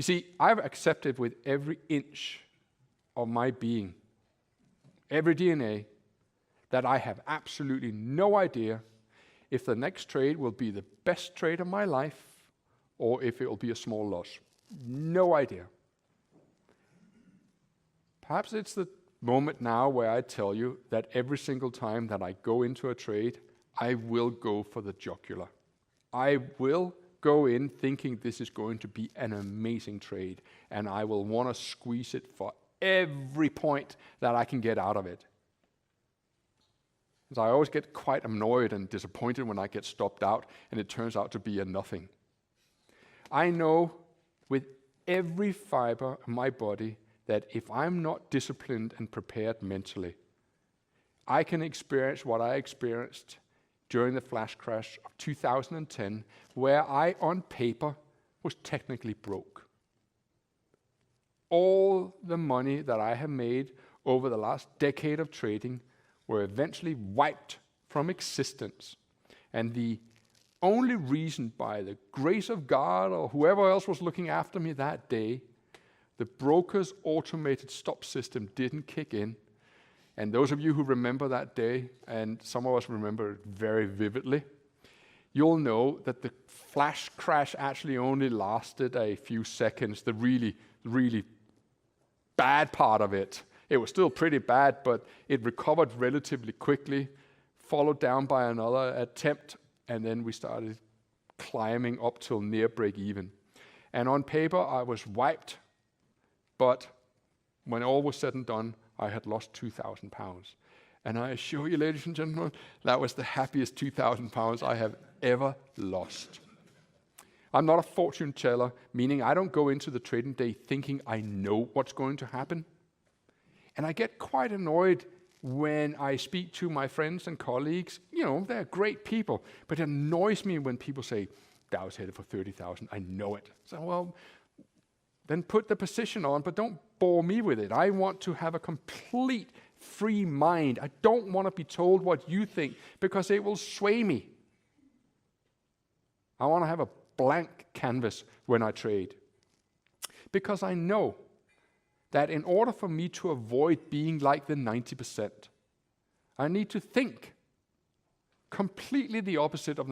You see, I've accepted with every inch of my being, every DNA, that I have absolutely no idea if the next trade will be the best trade of my life or if it will be a small loss. No idea. Perhaps it's the moment now where I tell you that every single time that I go into a trade, I will go for the jugular. I will go in thinking this is going to be an amazing trade, and I will want to squeeze it for every point that I can get out of it. So I always get quite annoyed and disappointed when I get stopped out and it turns out to be a nothing. I know with every fiber of my body that if I'm not disciplined and prepared mentally, I can experience what I experienced during the flash crash of 2010, where I, on paper, was technically broke. All the money that I have made over the last decade of trading were eventually wiped from existence. And the only reason, by the grace of God or whoever else was looking after me that day, the broker's automated stop system didn't kick in. And those of you who remember that day, and some of us remember it very vividly, you'll know that the flash crash actually only lasted a few seconds, the really, really bad part of it. It was still pretty bad, but it recovered relatively quickly, followed down by another attempt, and then we started climbing up till near break even. And on paper, I was wiped, but when all was said and done, I had lost 2,000 pounds. And I assure you, ladies and gentlemen, that was the happiest 2,000 pounds I have ever lost. I'm not a fortune teller, meaning I don't go into the trading day thinking I know what's going to happen. And I get quite annoyed when I speak to my friends and colleagues. You know, they're great people, but it annoys me when people say, Dow's headed for 30,000, I know it. So, well, then put the position on, but don't bore me with it. I want to have a complete free mind. I don't want to be told what you think because it will sway me. I want to have a blank canvas when I trade. Because I know that in order for me to avoid being like the 90%, I need to think completely the opposite of